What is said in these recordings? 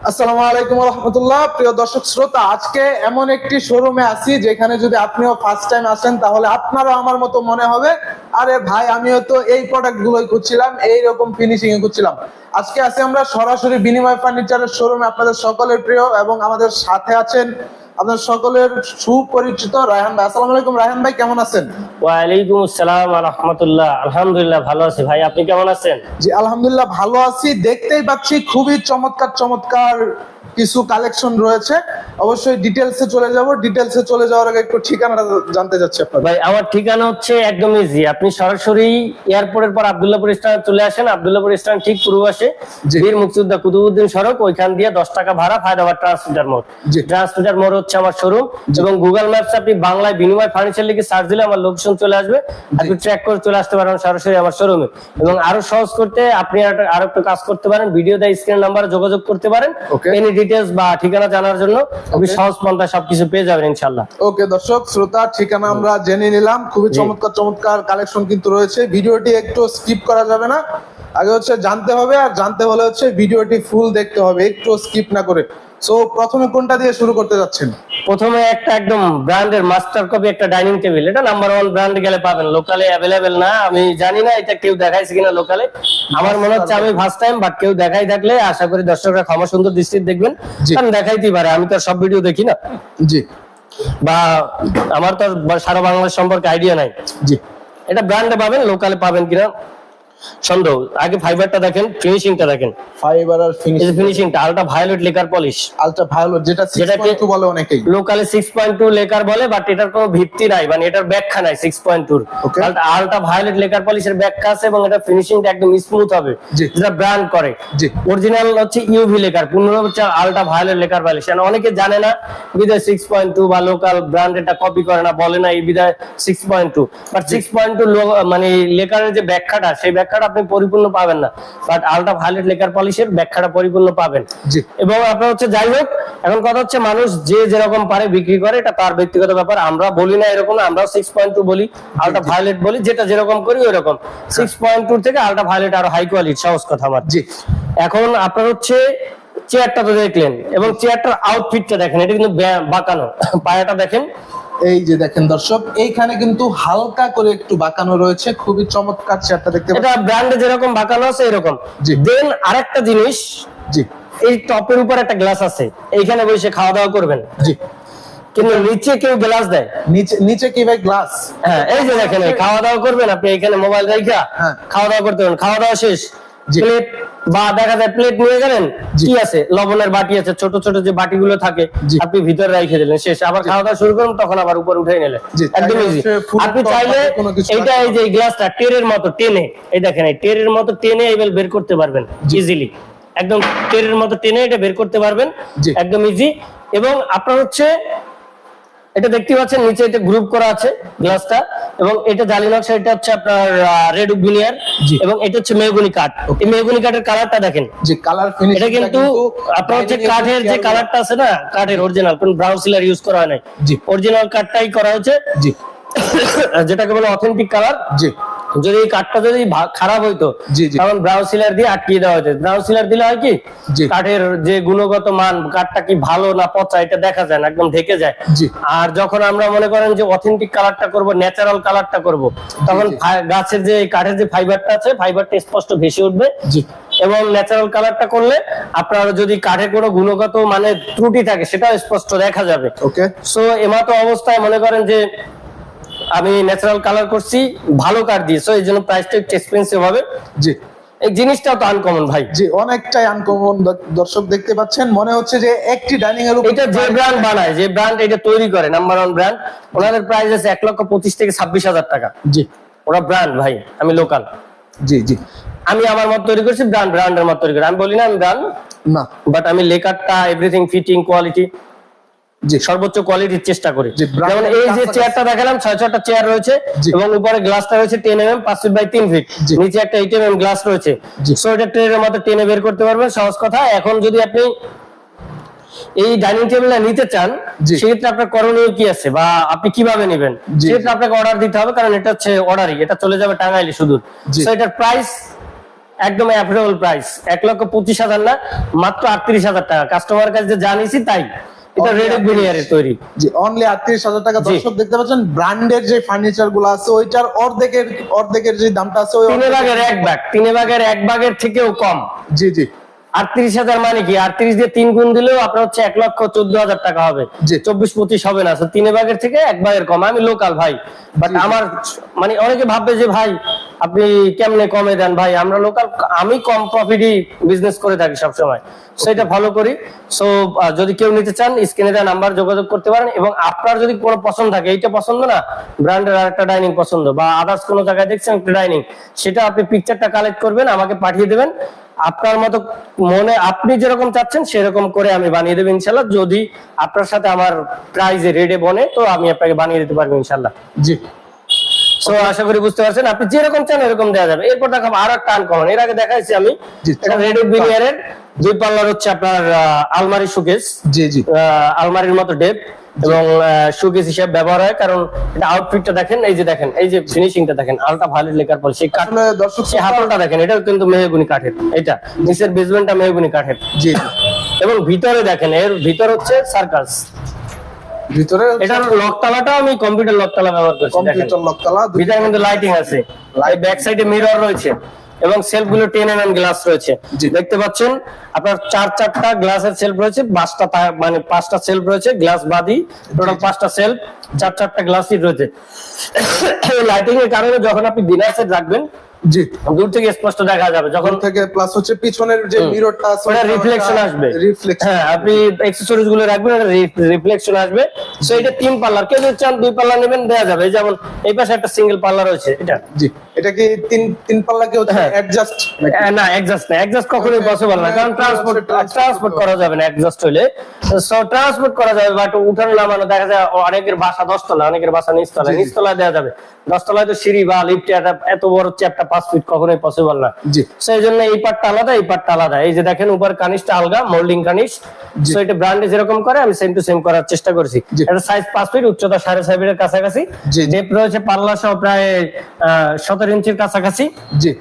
আসসালামু আলাইকুম রহমতুল্লাহ। প্রিয় দর্শক শ্রোতা, আজকে এমন একটি শোরুমে আছি যেখানে যদি আপনিও ফার্স্ট টাইম আসেন তাহলে আপনারও আমার মতো মনে হবে, আরে ভাই আমিও তো এই প্রোডাক্ট গুলোই খুঁজছিলাম, এইরকম ফিনিশিং এ খুঁজছিলাম। আজকে আছি আমরা সরাসরি বিনিময় ফার্নিচারের শোরুমে, আপনাদের সকলের প্রিয়, এবং আমাদের সাথে আছেন আপনার সকলের সুপরিচিত রায়হান ভাই। আসসালামু আলাইকুম রায়হান ভাই, কেমন আছেন? ওয়ালাইকুম আসসালাম ওয়া রাহমাতুল্লাহ। আলহামদুলিল্লাহ ভালো আছি ভাই, আপনি কেমন আছেন? জি আলহামদুলিল্লাহ ভালো আছি। দেখতেই পাচ্ছি খুবই চমৎকার চমৎকার কিছু কালেকশন রয়েছে। অবশ্যই ডিটেলসে চলে যাব। ডিটেলসে চলে যাওয়ার আগে একটু ঠিকানাটা জানতে চাচ্ছি আপনার। ভাই আমার ঠিকানা হচ্ছে একদম ইজি, আপনি সরাসরি এয়ারপোর্টের পর আব্দুল্লাহপুর স্ট্যান্ডে চলে আসেন। আব্দুল্লাহপুর স্ট্যান্ড ঠিক পূর্ব পাশে বীর মুক্তিযোদ্ধা কুতুবউদ্দিন সড়ক, ওইখান দিয়ে 10 টাকা ভাড়া, ফায়দাবাদ ট্রান্সমিটার মোড়। ট্রান্সমিটার মোড় হচ্ছে আমার শোরুম, এবং গুগল ম্যাপস আপনি বাংলায় বিনিময় ফার্নিচার লিখে সার্চ দিলে আমার লোকেশন চলে আসবে। আপনি ট্র্যাক করে চলে আসতে পারেন সরাসরি আমার শোরুমে। এবং আরো সহজ করতে আপনি আরো একটু কাজ করতে পারেন, ভিডিও দেয় স্ক্রিন নাম্বারে যোগাযোগ করতে পারেন। এনি ডিটেইলস বা ঠিকানা জানার জন্য আপনি সহজ পন্থায় সবকিছু পেয়ে যাবেন ইনশাআল্লাহ। ওকে দর্শক শ্রোতা, ঠিকানা আমরা জেনে নিলাম। খুবই চমৎকার চমৎকার কালেকশন কিন্তু রয়েছে। ভিডিওটি একটু স্কিপ করা যাবে না। আগে হচ্ছে জানতে হবে, আর জানতে হলে হচ্ছে ভিডিওটি ফুল দেখতে হবে, একটু স্কিপ না করে। সো প্রথমে কোনটা দিয়ে শুরু করতে যাচ্ছেন? প্রথমে একটা একদম ব্র্যান্ডের মাস্টার কপি একটা ডাইনিং টেবিল, এটা নাম্বার 1 ব্র্যান্ড গেলে পাবেন, লোকালে अवेलेबल না। আমি জানি না এটা কেউ দেখাইছে কিনা লোকালে, আমার মনে হচ্ছে আমি ফার্স্ট টাইম, বাট কেউ দেখাই থাকলে আশা করি দর্শকরা ক্ষমা সুন্দর দৃষ্টিতে দেখবেন, কারণ দেখাইতেই পারে, আমি তো সব ভিডিও দেখি না, জি, বা আমার তো সারা বাংলাদেশ সম্পর্কে আইডিয়া নাই। জি, এটা ব্র্যান্ডে পাবেন, লোকালে পাবেন কিনা সন্দেহ। আগে ফাইবারটা দেখেন, ফিনিশিংটা দেখেন, ফাইবার আর ফিনিশিংটা ultra violet lacquer polish. Ultra violet যেটা 6.2 বলে অনেকেই, লোকালে 6.2 লেকার বলে, বাট এটার কোনো ভিত্তি নাই, মানে এটার ব্যাখ্যা নাই 6.2। আলট্রা ভায়োলেট লেকার পলিশের ব্যাখ্যা আছে, এবং এটা ফিনিশিংটা একদম স্মুথ হবে, যেটা ব্র্যান্ড করে। অরিজিনাল হচ্ছে ইউভি লেকার, পূর্ণ হচ্ছে আলট্রা ভায়োলেট লেকার পলিশ। অনেকে জানে না বিধায় 6.2 বা লোকাল ব্র্যান্ড এটা কপি করে না, বলে না এই বিধায় 6.2, বাট 6.2 মানে লেকারের যে ব্যাখ্যাটা, সেই ব্যাখ্যাটা আপনি পরিপূর্ণ পাবেন না, বাট আলট্রা ভায়োলেট লেকার পলিশের ব্যাখ্যাটা পরিপূর্ণ পাবেন। এবং আপনার হচ্ছে যাই হোক, এখন কথা হচ্ছে মানুষ যে যেরকম পারে বিক্রি করে, এটা তার ব্যক্তিগত ব্যাপার। আমরা বলি না এরকম, আমরা 6.2 বলি, আলট্রা ভায়োলেট বলি, যেটা যেরকম করি ওই রকম। 6.2 থেকে আলট্রা ভায়োলেট আরো হাই কোয়ালিটি, সহজ কথা আমার। এখন আপনার হচ্ছে চেয়ারটা তো দেখলেন, এবং চেয়ারটার আউটফিটটা দেখেন, এটা কিন্তু বাঁকানো, পায়াটা দেখেন, এই যে দেখেন দর্শক, এইখানে কিন্তু হালকা করে একটু বাঁকানো রয়েছে, খুবই চমৎকার চেয়ারটা দেখতে পাচ্ছেন। এটা ব্র্যান্ডে যেরকম বাঁকানো আছে এরকম। দেন আরেকটা জিনিস, এই টপের উপর একটা গ্লাস আছে, এইখানে বসে খাওয়া দাওয়া করবেন। কিন্তু নিচে কেউ গ্লাস দেয়? নিচে কি ভাই গ্লাস? হ্যাঁ, এই যে দেখেন, খাওয়া দাওয়া করবেন আপনি, এখানে মোবাইল রাখা খাওয়া দাওয়া করতে পারেন। খাওয়া দাওয়া শেষ, প্লেট বা দেখা যায় প্লেট নিয়ে গেলেন, কি আছে, লবণের বাটি আছে, ছোট ছোট যে বাটিগুলো থাকে, আপনি ভিতরে রেখে দিলেন, শেষ। আবার খাওয়া দাওয়া শুরু করুন, তখন আবার উপরে উঠে নিলেন, একদম ইজি। আপনি চাইলে এইটা, এই যে গ্লাসটা টেরের মতো টেনে, এই দেখেন, এই টেরের মতো টেনে এইবার বের করতে পারবেন ইজিলি, একদম টেরের মতো টেনে এটা বের করতে পারবেন, একদম ইজি। এবং আপনার হচ্ছে এটা দেখতে পাচ্ছেন নিচে এটা গ্রুপ করা আছে গ্লাসটা, এবং এটা জালি নকশা, এটা হচ্ছে আপনার রেড ভিনিয়ার, এবং এটা হচ্ছে মেহগনি কাঠ। এই মেহগনি কাঠের কালারটা দেখেন, যে কালার ফিনিশ, এটা কিন্তু আপনার হচ্ছে কাঠের যে কালারটা আছে না, কাঠের অরিজিনাল, কোন ব্রাউন সিলার ইউজ করা হয় নাই, অরিজিনাল কাঠটাই করা হয়েছে, যেটাকে বলে অথেন্টিক কালার। যদি এই কাঠটা যদি খারাপ হইতো, কারণ ব্রাউন সিলার দিয়ে আটকিয়ে দেওয়া হয়েছে। ব্রাউন সিলার দিলে হয় কি, কাঠের যে গুণগত মান, কাঠটা কি ভালো না পচা, এটা দেখা যায় না, একদম ঢেকে যায়। আর যখন আমরা মনে করেন যে অথেন্টিক কালারটা করব, ন্যাচারাল কালারটা করব, তখন গাছের যে কাঠের যে ফাইবারটা আছে, ফাইবারটা স্পষ্ট ভেসে উঠবে। এবং ন্যাচারাল কালারটা করলে আপনার যদি কাঠের কোনো গুণগত মানে ত্রুটি থাকে, সেটাও স্পষ্ট দেখা যাবে। সো এমতো অবস্থায় মনে করেন যে আমি ন্যাচারাল কালার করছি, ভালো কাঠ দিয়েছো, এই জন্য প্রাইসটা একটু এক্সপেন্সিভ হবে। এই জিনিসটাও তো আনকমন ভাই, অনেকটাই আনকমন। দর্শক দেখতে পাচ্ছেন, মনে হচ্ছে যে একটি ডাইনিং এর উপর, এটা যে ব্র্যান্ড বানায়, যে ব্র্যান্ড এটা তৈরি করে, নাম্বার 1 ব্র্যান্ড, ওনাদের প্রাইস আছে 1,25,000 থেকে 26,000 টাকা। ওরা ব্র্যান্ড ভাই, আমি লোকাল। আমি আমার মত তৈরি করছি, ব্র্যান্ডের মত তৈরি করি। আমি বলি না আমি ব্র্যান্ড না, বাট আমি লেকারটা, এভরিথিং, ফিটিং, কোয়ালিটি, সর্বোচ্চ কোয়ালিটির চেষ্টা করি। যেমন এই যে চেয়ারটা দেখালাম, 6-6টা চেয়ার রয়েছে, এবং উপরে গ্লাসটা রয়েছে 10 mm, 5 ফিট বাই 3 ফিট, নিচে একটা 8 mm গ্লাস রয়েছে। সো এটা ট্রের মতো টেনে বের করতে পারবেন, সহজ কথা। এখন যদি আপনি এই ডাইনিং টেবিলটা নিতে চান, সেক্ষেত্রে আপনার করণীয় কি আছে, বা আপনি কিভাবে নেবেন, সেক্ষেত্রে আপনাকে অর্ডার দিতে হবে, কারণ এটা হচ্ছে অর্ডারই, এটা চলে যাবে টাঙ্গাইলে শুধু। সো এটার প্রাইস একদম অ্যাফোর্ডেবল প্রাইস, 1,25,000 না, মাত্র 38,000 টাকা। কাস্টমার কাছে যে জানিয়েছি তাই, এটা রেডেড ভিনিয়ারের তৈরি। জি, অনলি 38,000 টাকা। দর্শক দেখতে পাচ্ছেন ব্র্যান্ডের যে ফার্নিচার গুলো আছে ওইটার অর্ধেকের যে দামটা আছে ওই 3 ভাগের 1 ভাগ, 3 ভাগের 1 ভাগের থেকেও কম। জি জি। 38,000 মানে কি, 38 দিয়ে 3 গুণ দিলেও আপনার হচ্ছে 1,14,000 টাকা হবে, 24-25 হবে না। 3 ভাগের থেকে 1 ভাগের কম। আমি লোকাল ভাই, বাট আমার মানে অনেকে ভাববে যে ভাই আপনি কেমনে কমে দেন। ভাই আমরা লোকাল, আমি কম প্রফিটই বিজনেস করে থাকি সবসময়, সেটা ফলো করি। সো যদি কেউ নিতে চান স্ক্রিনে দেওয়া নাম্বার যোগাযোগ করতে পারেন। এবং আপনার যদি কোনো পছন্দ থাকে, এইটা পছন্দ না, ব্র্যান্ডের আরেকটা ডাইনিং পছন্দ, বা আদার্স কোনো জায়গায় দেখছেন একটা ডাইনিং, সেটা আপনি পিকচারটা কালেক্ট করবেন, আমাকে পাঠিয়ে দেবেন। আপনার মতো মনে আপনি যেরকম চাচ্ছেন সেরকম করে আমি বানিয়ে দেবো ইনশাল্লাহ। যদি আপনার সাথে আমার প্রাইজে রেডে বনে তো আমি আপনাকে বানিয়ে দিতে পারবো ইনশাল্লাহ। জি। সো আশা করি বুঝতে পারছেন, আপনি যেরকম চান এরকম দেওয়া যাবে। এরপর দেখাবো আর একটা আনকমন, এর আগে দেখাইছি আমি, এটা রেডেড ভিনিয়ারের 2 পাল্লার হচ্ছে আপনার আলমারি শোকেস। জি জি। আলমারির মতো ডেপ এবং শোকেস হিসেবে ব্যবহার হয়, কারণ এটা আউটফিটটা দেখেন, এই যে দেখেন, এই যে ফিনিশিংটা দেখেন, আলট্রা ভায়োলেট লেখার পর সেই কাঠ, দর্শক সেই হাতলটা দেখেন, এটাও কিন্তু মেহগনি কাঠের, এটা নিচের বেসমেন্টটা মেহগনি কাঠের। জি। এবং ভিতরে দেখেন, এর ভিতর হচ্ছে সার্কাস, ভিতরে এটার লকতালাটা আমি কম্পিউটার লকতালা ব্যবহার করছি। কম্পিউটার লকতালা, ভিতরে কিন্তু লাইটিং আছে, ব্যাক সাইডে মিরর রয়েছে এবং সেলফ গুলো 10 mm গ্লাস রয়েছে। দেখতে পাচ্ছেন আপনার 4-4টা গ্লাসের সেলফ রয়েছে, 5টা সেলফ রয়েছে গ্লাস বাদি, টোটাল 5টা সেলফ, 4-4টা গ্লাসই রয়েছে। লাইটিং এর কারণে যখন আপনি ডিনার সেট রাখবেন, জি, দূর থেকে স্পষ্ট দেখা যাবে, যখন থেকে প্লাস হচ্ছে পিছনের যে মিররটা আছে ওটা রিফ্লেকশন আসবে। হ্যাঁ, আপনি অ্যাকসেসরিজ গুলো রাখবেন, এটা রিফ্লেকশন আসবে। সো এটা 3 পাল্লার, কেউ যদি চান 2 পাল্লা নেবেন দেওয়া যাবে। যেমন এই পাশে একটা সিঙ্গেল পাল্লা রয়েছে, এটা জি। এটা কি 3 পাল্লা কি হচ্ছে অ্যাডজাস্ট? না, অ্যাডজাস্ট না, অ্যাডজাস্ট কখনোই পসিবল না, কারণ ট্রান্সপোর্ট করা যাবে না অ্যাডজাস্ট হইলে। সো ট্রান্সপোর্ট করা যাবে, বাট উঠানো নামানো দেখা যায় অনেকের বাসা 10 তলা, অনেকের বাসা নিচতলা দেওয়া যাবে। 10 তলায় তো সিঁড়ি বা লিফটে এত বড় চ্যাপটা 5 ফিট কখনোই পসিবল না। সেই জন্য এই পার্টটা আলাদা, এই পার্টটা আলাদা। এই যে দেখেন উপর কানিসটা আলগা, মোল্ডিং কানিস। সো এটা ব্র্যান্ডে যেরকম করে আমি সেম টু সেম করার চেষ্টা করেছি। এটা সাইজ 5 ফিট, উচ্চতা 7.5 ফিটের কাছাকাছি, ডেপ রয়েছে পাল্লা সহ প্রায় 17 ইঞ্চির কাছাকাছি। জি।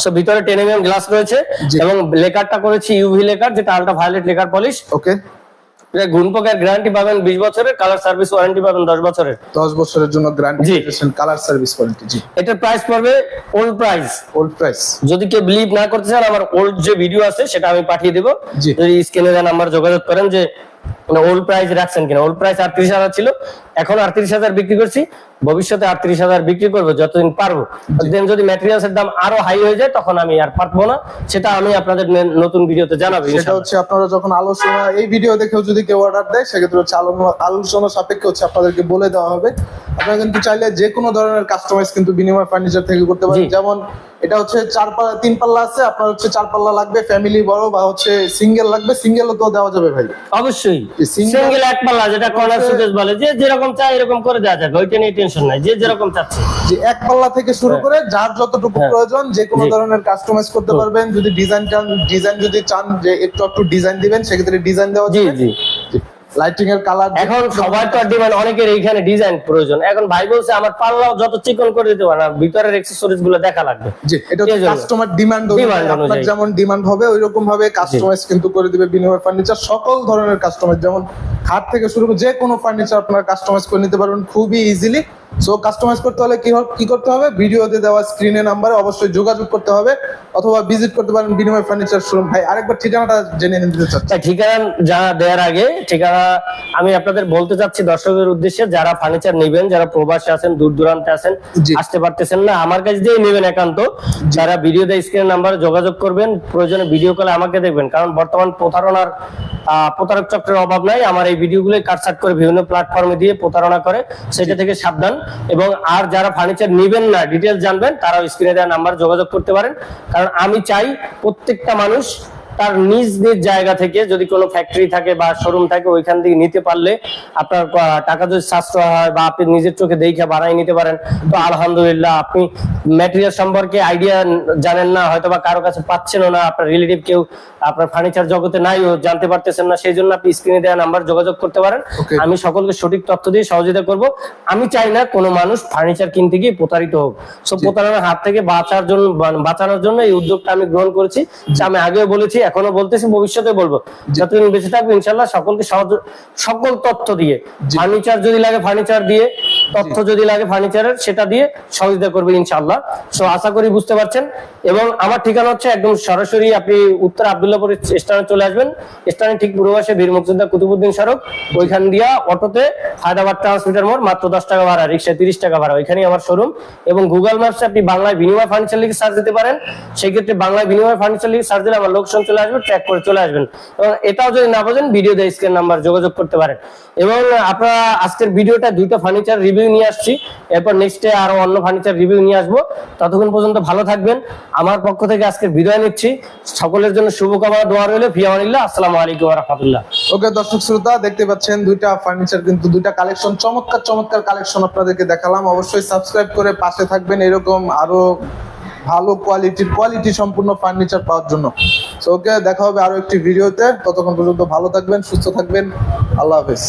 সো ভিতরে 10 mm গ্লাস রয়েছে এবং লেকারটা করেছি ইউভি লেকার, যেটা আলট্রা ভায়োলেট লেকার পলিশ। ওকে। গুণপোকার গ্যারান্টি পাবেন 20 বছরের, কালার সার্ভিস ওয়ারেন্টি পাবেন 10 বছরের। 10 বছরের জন্য গ্যারান্টি দিয়েছেন, কালার সার্ভিস ওয়ারেন্টি। জি। এটার প্রাইস পড়বে ওল্ড প্রাইস। যদি কেউ বিলিভ না করতে চান, আমার ওল্ড যে ভিডিও আছে সেটা আমি পাঠিয়ে দেব। যদি স্ক্রিনে দেওয়া নাম্বার যোগাযোগ করেন যে ওল্ড প্রাইস রাখছেন কিনা। ওল্ড প্রাইস 38,000 ছিল, এখন 38,000 বিক্রি করছি, ভবিষ্যতে 38,000 বিক্রি করবো যতদিন পারবো। দেন যদি ম্যাটেরিয়ালস এর দাম আরো হাই হয়ে যায় তখন আমি আর পারবো না, সেটা আমি আপনাদের নতুন ভিডিওতে জানাবো। সেটা হচ্ছে আপনারা যখন আলোচনা, এই ভিডিও দেখেও যদি কেউ অর্ডার দেয় সেক্ষেত্রে হচ্ছে আলোচনা সাপেক্ষে হচ্ছে আপনাদেরকে বলে দেওয়া হবে। আপনারা কিন্তু চাইলে যে কোনো ধরনের কাস্টমাইজ কিন্তু বিনিময় ফার্নিচার থেকে করতে পারেন। যেমন এটা হচ্ছে 3 পাল্লা আছে, আপনার হচ্ছে 4 পাল্লা লাগবে, ফ্যামিলি বড় বা হচ্ছে সিঙ্গেল লাগবে, সিঙ্গেলও তো দেওয়া যাবে ভাই। অবশ্যই সিঙ্গেল 1 পাল্লা, যেটা কর্নার সুকেস বলে, যে যেরকম চাই এরকম করে দেওয়া যাবে, ওইটা নিয়ে টেনশন নাই, যে যেরকম চাচ্ছে। যে 1 পাল্লা থেকে শুরু করে যার যতটুকু প্রয়োজন যে কোনো ধরনের কাস্টমাইজ করতে পারবেন। যদি ডিজাইন যদি চান যে একটু ডিজাইন দিবেন, সেক্ষেত্রে ডিজাইন দেওয়া যাবে। জি জি। লাইটিং এর কালার, এখন সবার তো ডিমান্ড, অনেকের এইখানে ডিজাইন প্রয়োজন। এখন ভাই বলছে আমার পাল্লাও যত চিকন করে দিতে পারে না, ভিতরের অ্যাকসেসরিজ গুলো দেখা লাগবে। জি, এটা কাস্টমার ডিমান্ড অনুযায়ী, আপনার যেমন ডিমান্ড হবে ওইরকম ভাবে কাস্টমাইজ কিন্তু করে দিবে বিনিময় ফার্নিচার। সকল ধরনের কাস্টমাইজ, যেমন খাট থেকে শুরু করে যে কোনো ফার্নিচার আপনারা কাস্টমাইজ করে নিতে পারবেন খুবই ইজিলি। সো কাস্টমাইজ করতে হলে কি করতে হবে, ভিডিওতে দেওয়া স্ক্রিনে নাম্বারে অবশ্যই যোগাযোগ করতে হবে, অথবা ভিজিট করতে পারেন বিনিময় ফার্নিচার শোরুম। ভাই আরেকবার ঠিকানাটা জেনে নিতে চাচ্ছি। ঠিকানা জানা দেওয়ার আগে ঠিকানা আমি আপনাদের বলতে চাচ্ছি দর্শকের উদ্দেশ্যে, যারা ফার্নিচার নেবেন, যারা প্রবাসে আছেন, দূর দূরান্তে আছেন, আসতে পারতেছেন না, আমার কাছে দিয়ে নেবেন একান্ত, যারা ভিডিওতে স্ক্রিনের নাম্বারে যোগাযোগ করবেন, প্রয়োজনে ভিডিও কলে আমাকে দেখবেন। কারণ বর্তমান প্রতারক চক্রের অভাব নাই। আমার এই ভিডিওগুলো কাটছাট করে বিভিন্ন প্ল্যাটফর্মে দিয়ে প্রতারণা করে, সেটা থেকে সাবধান। এবং আর যারা ফার্নিচার নেবেন না, ডিটেইলস জানবেন, তারাও স্ক্রিনে দেওয়া নাম্বার যোগাযোগ করতে পারেন। কারণ আমি চাই প্রত্যেকটা মানুষ তার নিজ নিজ জায়গা থেকে যদি কোনো ফ্যাক্টরি থাকে বা শোরুম থাকে ওইখান থেকে নিতে পারলে আপনার টাকা যদি সাশ্রয় হয় বা আপনি নিজের চোখে দেখে বানাই নিতে পারেন, তো আলহামদুলিল্লাহ। আপনি ম্যাটেরিয়াল সম্পর্কে আইডিয়া জানেন না, হয়তো বা কারো কাছে পাচ্ছেনও না, আপনার রিলেটিভ কেউ আপনার ফার্নিচার জগতে নাই, ও জানতে পারতেছেন না, সেই জন্য আপনি স্ক্রিনে দেওয়া নাম্বার যোগাযোগ করতে পারেন। আমি সকলকে সঠিক তথ্য দিয়ে সহযোগিতা করব। আমি চাই না কোনো মানুষ ফার্নিচার কিনতে গিয়ে প্রতারিত হোক। সব প্রতারণার হাত থেকে বাঁচানোর জন্য এই উদ্যোগটা আমি গ্রহণ করেছি। আমি আগেও বলেছি, এখনো বলতেছি, ভবিষ্যতে বলবো। যতদিন বেঁচে থাকবো ইনশাল্লাহ সকলকে সকল তথ্য দিয়ে, ফার্নিচার যদি লাগে ফার্নিচার দিয়ে, তথ্য যদি লাগে ফার্নিচারের সেটা দিয়ে সহযোগিতা করবে ইনশাআল্লাহ। সো আশা করি বুঝতে পারছেন। এবং আমার ঠিকানা হচ্ছে একদম সরাসরি আপনি উত্তর আব্দুল্লাহপুর স্টেশনে চলে আসবেন। স্টেশনে ঠিক পূর্ব পাশে বীর মুক্তিযোদ্ধা কুতুবউদ্দিন সড়ক, ওইখান দিয়া অটোতে হায়দ্রাবাদ ট্রান্সমিটার মোড়, মাত্র 10 টাকা ভাড়া, রিক্সায় 30 টাকা ভাড়া, ওইখানেই আমার শোরুম। এবং গুগল ম্যাপসে আপনি বাংলায় বিনিময় ফার্নিচার লিখে সার্চ দিতে পারেন। সেই ক্ষেত্রে বাংলায় বিনিময় ফার্নিচার লিখে সার্চ দিলে আমার লোকেশন চলে আসবে, ট্র্যাক করে চলে আসবেন। এবং এটাও যদি না বোঝেন ভিডিও দিয়ে স্ক্রিন নাম্বার যোগাযোগ করতে পারেন। এবং আপনারা আজকের ভিডিওটা 2টা ফার্নিচার রিভিউ নিয়ে আসছি, এরপর নেক্সটে আরো অন্য ফার্নিচার রিভিউ নিয়ে আসবো। ততক্ষণ পর্যন্ত ভালো থাকবেন। আমার পক্ষ থেকে আজকের বিদায় নিচ্ছি। সকলের জন্য শুভকামনা, দোয়া রইল। ফি আমানিল্লাহ। আসসালামু আলাইকুম ওয়া রাহমাতুল্লাহ। ওকে দর্শক শ্রোতা, দেখতে পাচ্ছেন 2টা ফার্নিচার, কিন্তু 2টা কালেকশন, চমৎকার চমৎকার কালেকশন আপনাদেরকে দেখালাম। অবশ্যই সাবস্ক্রাইব করে পাশে থাকবেন এরকম আরো ভালো কোয়ালিটি সম্পূর্ণ ফার্নিচার পাওয়ার জন্য। সো ওকে, দেখা হবে আরো একটি ভিডিওতে। ততক্ষণ পর্যন্ত ভালো থাকবেন, সুস্থ থাকবেন। আল্লাহ হাফেজ।